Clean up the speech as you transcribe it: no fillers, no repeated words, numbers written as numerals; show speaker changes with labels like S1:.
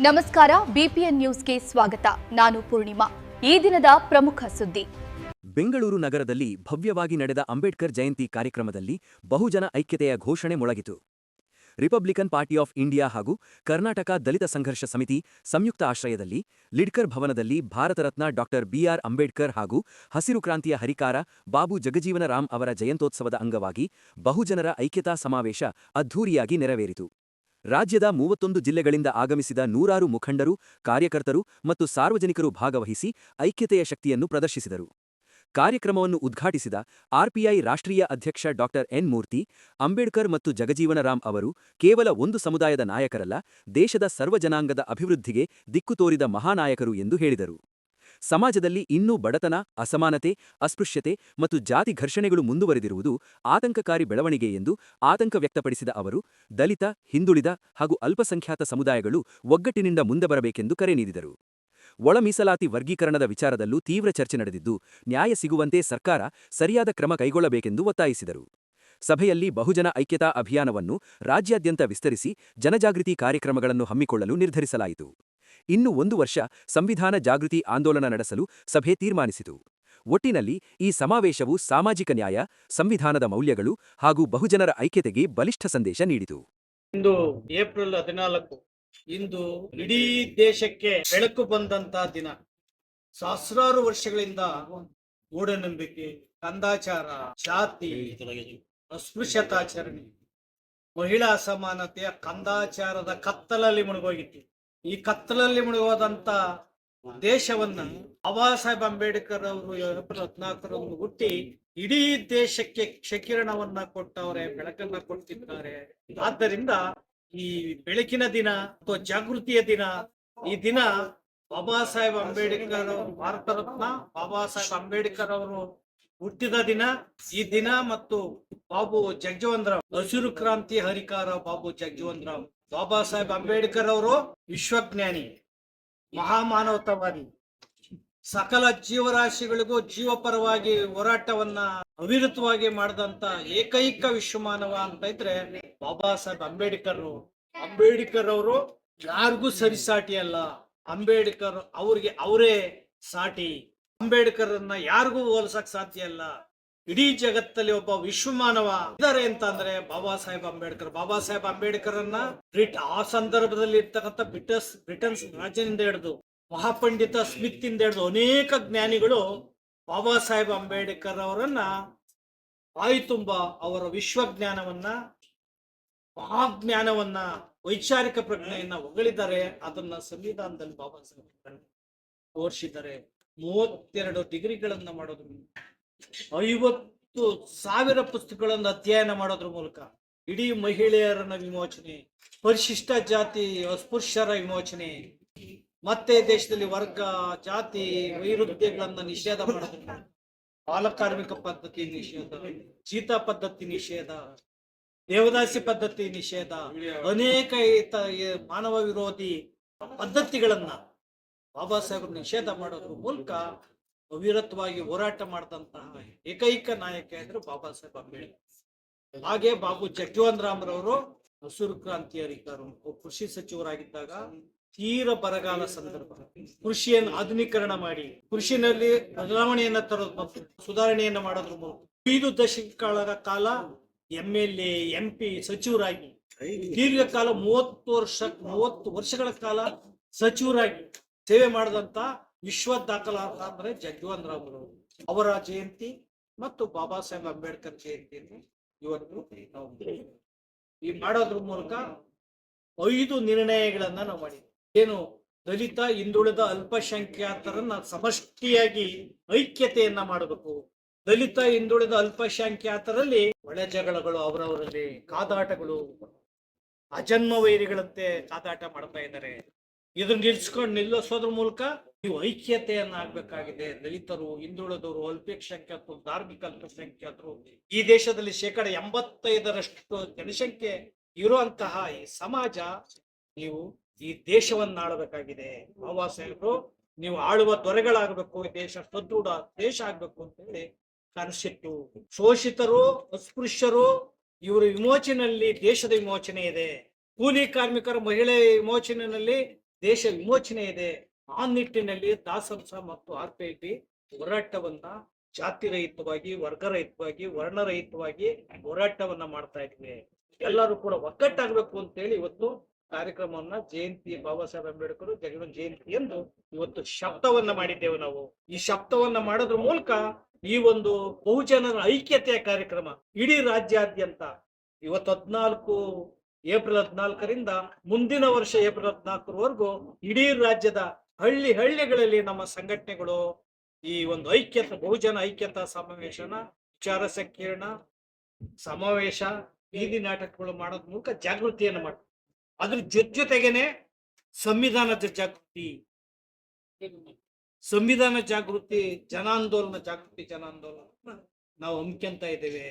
S1: ನಮಸ್ಕಾರ ಬಿಪಿಎನ್ ನ್ಯೂಸ್ಗೆ ಸ್ವಾಗತ. ನಾನು ಪೂರ್ಣಿಮಾ. ಈ ದಿನದ ಪ್ರಮುಖ ಸುದ್ದಿ.
S2: ಬೆಂಗಳೂರು ನಗರದಲ್ಲಿ ಭವ್ಯವಾಗಿ ನಡೆದ ಅಂಬೇಡ್ಕರ್ ಜಯಂತಿ ಕಾರ್ಯಕ್ರಮದಲ್ಲಿ ಬಹುಜನ ಐಕ್ಯತೆಯ ಘೋಷಣೆ ಮೊಳಗಿತು. ರಿಪಬ್ಲಿಕನ್ ಪಾರ್ಟಿ ಆಫ್ ಇಂಡಿಯಾ ಹಾಗೂ ಕರ್ನಾಟಕ ದಲಿತ ಸಂಘರ್ಷ ಸಮಿತಿ ಸಂಯುಕ್ತ ಆಶ್ರಯದಲ್ಲಿ ಲಿಡ್ಕರ್ ಭವನದಲ್ಲಿ ಭಾರತ ರತ್ನ ಡಾಕ್ಟರ್ ಬಿಆರ್ ಅಂಬೇಡ್ಕರ್ ಹಾಗೂ ಹಸಿರು ಕ್ರಾಂತಿಯ ಹರಿಕಾರ ಬಾಬು ಜಗಜೀವನ ರಾಮ್ ಅವರ ಜಯಂತ್ಯೋತ್ಸವದ ಅಂಗವಾಗಿ ಬಹುಜನರ ಐಕ್ಯತಾ ಸಮಾವೇಶ ಅದ್ಧೂರಿಯಾಗಿ ನೆರವೇರಿತು. ರಾಜ್ಯದ 31 ಜಿಲ್ಲೆಗಳಿಂದ ಆಗಮಿಸಿದ ನೂರಾರು ಮುಖಂಡರು, ಕಾರ್ಯಕರ್ತರು ಮತ್ತು ಸಾರ್ವಜನಿಕರು ಭಾಗವಹಿಸಿ ಐಕ್ಯತೆಯ ಶಕ್ತಿಯನ್ನು ಪ್ರದರ್ಶಿಸಿದರು. ಕಾರ್ಯಕ್ರಮವನ್ನು ಉದ್ಘಾಟಿಸಿದ ಆರ್ಪಿಐ ರಾಷ್ಟ್ರೀಯ ಅಧ್ಯಕ್ಷ ಡಾಕ್ಟರ್ ಎನ್ ಮೂರ್ತಿ, ಅಂಬೇಡ್ಕರ್ ಮತ್ತು ಜಗಜೀವನ ರಾಮ್ ಅವರು ಕೇವಲ ಒಂದು ಸಮುದಾಯದ ನಾಯಕರಲ್ಲ, ದೇಶದ ಸರ್ವಜನಾಂಗದ ಅಭಿವೃದ್ಧಿಗೆ ದಿಕ್ಕು ತೋರಿದ ಮಹಾನಾಯಕರು ಎಂದು ಹೇಳಿದರು. ಸಮಾಜದಲ್ಲಿ ಇನ್ನೂ ಬಡತನ, ಅಸಮಾನತೆ, ಅಸ್ಪೃಶ್ಯತೆ ಮತ್ತು ಜಾತಿ ಘರ್ಷಣೆಗಳು ಮುಂದುವರೆದಿರುವುದು ಆತಂಕಕಾರಿ ಬೆಳವಣಿಗೆ ಎಂದು ಆತಂಕ ವ್ಯಕ್ತಪಡಿಸಿದ ಅವರು, ದಲಿತ, ಹಿಂದುಳಿದ ಹಾಗೂ ಅಲ್ಪಸಂಖ್ಯಾತ ಸಮುದಾಯಗಳು ಒಗ್ಗಟ್ಟಿನಿಂದ ಮುಂದೆ ಬರಬೇಕೆಂದು ಕರೆ ನೀಡಿದರು. ಒಳ ಮೀಸಲಾತಿ ವರ್ಗೀಕರಣದ ವಿಚಾರದಲ್ಲೂ ತೀವ್ರ ಚರ್ಚೆ ನಡೆದಿದ್ದು, ನ್ಯಾಯ ಸಿಗುವಂತೆ ಸರ್ಕಾರ ಸರಿಯಾದ ಕ್ರಮ ಕೈಗೊಳ್ಳಬೇಕೆಂದು ಒತ್ತಾಯಿಸಿದರು. ಸಭೆಯಲ್ಲಿ ಬಹುಜನ ಐಕ್ಯತಾ ಅಭಿಯಾನವನ್ನು ರಾಜ್ಯಾದ್ಯಂತ ವಿಸ್ತರಿಸಿ ಜನಜಾಗೃತಿ ಕಾರ್ಯಕ್ರಮಗಳನ್ನು ಹಮ್ಮಿಕೊಳ್ಳಲು ನಿರ್ಧರಿಸಲಾಯಿತು. ಇನ್ನು 1 ವರ್ಷ ಸಂವಿಧಾನ ಜಾಗೃತಿ ಆಂದೋಲನ ನಡೆಸಲು ಸಭೆ ತೀರ್ಮಾನಿಸಿತು. ಒಟ್ಟಿನಲ್ಲಿ ಈ ಸಮಾವೇಶವು ಸಾಮಾಜಿಕ ನ್ಯಾಯ, ಸಂವಿಧಾನದ ಮೌಲ್ಯಗಳು ಹಾಗೂ ಬಹುಜನರ ಐಕ್ಯತೆಗೆ ಬಲಿಷ್ಠ ಸಂದೇಶ ನೀಡಿತು.
S3: ಇಂದು ಏಪ್ರಿಲ್ 14 ಇಂದು ಇಡೀ ದೇಶಕ್ಕೆ ಬೆಳಕು ಬಂದಂತ ದಿನ. ಸಹಸ್ರಾರು ವರ್ಷಗಳಿಂದ ಮೂಢನಂಬಿಕೆ, ಕಂದಾಚಾರ, ಜಾತಿ, ಅಸ್ಪೃಶ್ಯತಾಚರಣೆ, ಮಹಿಳಾ ಅಸಮಾನತೆಯ ಕಂದಾಚಾರದ ಕತ್ತಲಲ್ಲಿ ಮುಳುಗೋಗಿತ್ತು. ಈ ಕತ್ತಲಲ್ಲಿ ಮುಳುಗೋದಂತ ದೇಶವನ್ನ ಬಾಬಾ ಸಾಹೇಬ್ ಅಂಬೇಡ್ಕರ್ ಅವರು ಏಪ್ರಿಲ್ 14 ಹುಟ್ಟಿ ಇಡೀ ದೇಶಕ್ಕೆ ಕ್ಷಕಿರಣವನ್ನ ಕೊಟ್ಟವರೆ, ಬೆಳಕನ್ನ ಕೊಡ್ತಿದ್ದಾರೆ. ಆದ್ದರಿಂದ ಈ ಬೆಳಕಿನ ದಿನ ಅಥವಾ ಜಾಗೃತಿಯ ದಿನ, ಈ ದಿನ ಬಾಬಾ ಸಾಹೇಬ್ ಅಂಬೇಡ್ಕರ್ ಭಾರತ ರತ್ನ ಬಾಬಾ ಸಾಹೇಬ್ ಅಂಬೇಡ್ಕರ್ ಅವರು ಹುಟ್ಟಿದ ದಿನ. ಈ ದಿನ ಮತ್ತು ಬಾಬು ಜಗಜೀವನ್ ರಾಮ್, ಹಸಿರು ಕ್ರಾಂತಿ ಹರಿಕಾರ ಬಾಬು ಜಗಜೀವನ್ ರಾಮ್. ಬಾಬಾ ಸಾಹೇಬ್ ಅಂಬೇಡ್ಕರ್ ಅವರು ವಿಶ್ವಜ್ಞಾನಿ, ಮಹಾಮಾನವತಾವಾದಿ, ಸಕಲ ಜೀವರಾಶಿಗಳಿಗೂ ಜೀವಪರವಾಗಿ ಹೋರಾಟವನ್ನ ಅವಿರತವಾಗಿ ಮಾಡಿದಂತ ಏಕೈಕ ವಿಶ್ವಮಾನವ ಅಂತ ಇದ್ರೆ ಬಾಬಾ ಸಾಹೇಬ್ ಅಂಬೇಡ್ಕರ್. ಅಂಬೇಡ್ಕರ್ ಅವರು ಯಾರಿಗೂ ಸರಿಸಾಟಿ ಅಲ್ಲ. ಅಂಬೇಡ್ಕರ್ ಅವ್ರಿಗೆ ಅವರೇ ಸಾಟಿ. ಅಂಬೇಡ್ಕರ್ ಅನ್ನ ಯಾರಿಗೂ ಹೋಲಿಸಕ್ ಸಾಧ್ಯ ಇಲ್ಲ. ಇಡೀ ಜಗತ್ತಲ್ಲಿ ಒಬ್ಬ ವಿಶ್ವಮಾನವ ಇದ್ದಾರೆ ಅಂತ ಅಂದ್ರೆ ಬಾಬಾ ಸಾಹೇಬ್ ಅಂಬೇಡ್ಕರ್. ಬಾಬಾ ಸಾಹೇಬ್ ಅಂಬೇಡ್ಕರ್ ಅನ್ನ ಆ ಸಂದರ್ಭದಲ್ಲಿ ಇರ್ತಕ್ಕಂಥ ಬ್ರಿಟನ್ಸ್ ರಾಜ್ಯದಿಂದ ಹಿಡಿದು ಮಹಾಪಂಡಿತ ಸ್ಮಿತ್ ಇಂದ ಹಿಡಿದು ಅನೇಕ ಜ್ಞಾನಿಗಳು ಬಾಬಾ ಸಾಹೇಬ್ ಅಂಬೇಡ್ಕರ್ ಅವರನ್ನ ಬಾಯಿ ತುಂಬ ಅವರ ವಿಶ್ವಜ್ಞಾನವನ್ನ, ಮಹಾಜ್ಞಾನವನ್ನ, ವೈಚಾರಿಕ ಪ್ರಜ್ಞೆಯನ್ನ ಹೊಗಳಿದ್ದಾರೆ. ಅದನ್ನ ಸಂವಿಧಾನದಲ್ಲಿ ಬಾಬಾ ಸಾಹೇಬ್ ತೋರಿಸಿದ್ದಾರೆ. 32 ಡಿಗ್ರಿಗಳನ್ನ ಮಾಡೋದ್ರ, 50,000 ಪುಸ್ತಕಗಳನ್ನು ಅಧ್ಯಯನ ಮಾಡೋದ್ರ ಮೂಲಕ ಇಡೀ ಮಹಿಳೆಯರನ್ನ ವಿಮೋಚನೆ, ಪರಿಶಿಷ್ಟ ಜಾತಿ ಅಸ್ಪೃಶ್ಯರ ವಿಮೋಚನೆ, ಮತ್ತೆ ದೇಶದಲ್ಲಿ ವರ್ಗ, ಜಾತಿ, ವೈರುಧ್ಯಗಳನ್ನ ನಿಷೇಧ ಮಾಡೋದ್ರ, ಬಾಲಕಾರ್ಮಿಕ ಪದ್ಧತಿ ನಿಷೇಧ, ಜೀತ ಪದ್ಧತಿ ನಿಷೇಧ, ದೇವದಾಸಿ ಪದ್ಧತಿ ನಿಷೇಧ, ಅನೇಕ ಮಾನವ ವಿರೋಧಿ ಪದ್ಧತಿಗಳನ್ನ ಬಾಬಾ ಸಾಹೇಬ್ ನಿಷೇಧ ಮಾಡೋದ್ರ ಮೂಲಕ ಅವಿರತವಾಗಿ ಹೋರಾಟ ಮಾಡಿದಂತಹ ಏಕೈಕ ನಾಯಕ ಅಂದ್ರೆ ಬಾಬಾ ಸಾಹೇಬ್ ಅಂಬೇಡ್ಕರ್. ಹಾಗೆ ಬಾಬು ಜಗಜೀವನ್ ರಾಮ್ ರವರು ಹಸಿರು ಕ್ರಾಂತಿ ಹರಿಕಾರರು. ಕೃಷಿ ಸಚಿವರಾಗಿದ್ದಾಗ ತೀರ ಬರಗಾಲ ಸಂದರ್ಭ, ಕೃಷಿಯನ್ನು ಆಧುನೀಕರಣ ಮಾಡಿ ಕೃಷಿನಲ್ಲಿ ಬದಲಾವಣೆಯನ್ನ ತರೋದು ಮತ್ತು ಸುಧಾರಣೆಯನ್ನ ಮಾಡೋದ್ರ ಮೂಲಕ 5 ದಶಕಗಳ ಕಾಲ MLA, MP ಸಚಿವರಾಗಿ ದೀರ್ಘಕಾಲ 30 ವರ್ಷಗಳ ಕಾಲ ಸಚಿವರಾಗಿ ಸೇವೆ ಮಾಡಿದಂತ ವಿಶ್ವ ದಾಖಲಾತ ಅಂದ್ರೆ ಜಗಜೀವನ್ ರಾಮ್ ಅವರು. ಅವರ ಜಯಂತಿ ಮತ್ತು ಬಾಬಾ ಸಾಹೇಬ್ ಅಂಬೇಡ್ಕರ್ ಜಯಂತಿಯನ್ನು ಇವತ್ತು ನಾವು ಈ ಮಾಡೋದ್ರ ಮೂಲಕ 5 ನಿರ್ಣಯಗಳನ್ನ ನಾವು ಮಾಡಿದ್ವಿ. ಏನು ದಲಿತ, ಹಿಂದುಳಿದ, ಅಲ್ಪಸಂಖ್ಯಾತರನ್ನ ಸಮಷ್ಟಿಯಾಗಿ ಐಕ್ಯತೆಯನ್ನ ಮಾಡಬೇಕು. ದಲಿತ, ಹಿಂದುಳಿದ, ಅಲ್ಪಸಂಖ್ಯಾತರಲ್ಲಿ ಒಳ ಜಗಳಗಳು, ಅವರವರಲ್ಲಿ ಕಾದಾಟಗಳು, ಅಜನ್ಮ ವೈರಿಗಳಂತೆ ಕಾದಾಟ ಮಾಡ್ತಾ ಇದ್ದಾರೆ. ಇದನ್ನ ನಿಲ್ಲಿಸೋದ್ರ ಮೂಲಕ ನೀವು ಐಕ್ಯತೆಯನ್ನ ಆಗ್ಬೇಕಾಗಿದೆ. ದಲಿತರು, ಹಿಂದುಳಿದವರು, ಅಲ್ಪಸಂಖ್ಯಾತರು, ಧಾರ್ಮಿಕ ಅಲ್ಪಸಂಖ್ಯಾತರು, ಈ ದೇಶದಲ್ಲಿ 85% ಜನಸಂಖ್ಯೆ ಇರುವಂತಹ ಈ ಸಮಾಜ, ನೀವು ಈ ದೇಶವನ್ನ ಆಳಬೇಕಾಗಿದೆ. ಬಾಬಾ ಸಾಹೇಬರು ನೀವು ಆಳುವ ದೊರೆಗಳಾಗಬೇಕು, ದೇಶ ಸದೃಢ ದೇಶ ಆಗ್ಬೇಕು ಅಂತ ಹೇಳಿ ಕನಸಿಟ್ಟು, ಶೋಷಿತರು, ಅಸ್ಪೃಶ್ಯರು ಇವರ ವಿಮೋಚನೆಯಲ್ಲಿ ದೇಶದ ವಿಮೋಚನೆ ಇದೆ. ಕೂಲಿ ಕಾರ್ಮಿಕರ, ಮಹಿಳೆ ವಿಮೋಚನೆಯಲ್ಲಿ ದೇಶ ವಿಮೋಚನೆ ಇದೆ. ಆ ನಿಟ್ಟಿನಲ್ಲಿ ದಾಸಂಸ ಮತ್ತು RPIP ಹೋರಾಟವನ್ನ ಜಾತಿರಹಿತವಾಗಿ, ವರ್ಗರಹಿತವಾಗಿ, ವರ್ಣರಹಿತವಾಗಿ ಹೋರಾಟವನ್ನ ಮಾಡ್ತಾ ಇದ್ವಿ. ಎಲ್ಲರೂ ಕೂಡ ಒಗ್ಗಟ್ಟಾಗಬೇಕು ಅಂತೇಳಿ ಇವತ್ತು ಕಾರ್ಯಕ್ರಮವನ್ನ ಜಯಂತಿ ಬಾಬಾ ಸಾಹೇಬ್ ಅಂಬೇಡ್ಕರ್ ಜಗನ್ ಜಯಂತಿ ಎಂದು ಇವತ್ತು ಶಬ್ದವನ್ನ ಮಾಡಿದ್ದೇವೆ ನಾವು. ಈ ಶಬ್ದವನ್ನ ಮಾಡೋದ್ರ ಮೂಲಕ ಈ ಒಂದು ಬಹುಜನರ ಐಕ್ಯತೆಯ ಕಾರ್ಯಕ್ರಮ ಇಡೀ ರಾಜ್ಯಾದ್ಯಂತ ಇವತ್ತು ಏಪ್ರಿಲ್ 14ರಿಂದ ಮುಂದಿನ ವರ್ಷ ಏಪ್ರಿಲ್ 14ರವರೆಗೂ ಇಡೀ ರಾಜ್ಯದ ಹಳ್ಳಿಗಳಲ್ಲಿ ನಮ್ಮ ಸಂಘಟನೆಗಳು ಈ ಒಂದು ಐಕ್ಯತೆ ಬಹುಜನ ಐಕ್ಯತಾ ಸಮಾವೇಶನ, ವಿಚಾರ ಸಂಕಿರಣ, ಸಮಾವೇಶ, ಬೀದಿ ನಾಟಕಗಳು ಮಾಡೋದ್ ಮೂಲಕ ಜಾಗೃತಿಯನ್ನು ಮಾಡ್ತಾರೆ. ಅದ್ರ ಜೊತೆಗೇನೆ ಸಂವಿಧಾನದ ಜಾಗೃತಿ ಜನಾಂದೋಲನ ನಾವು ಹಮ್ಮಿಕೊಂತ ಇದ್ದೇವೆ.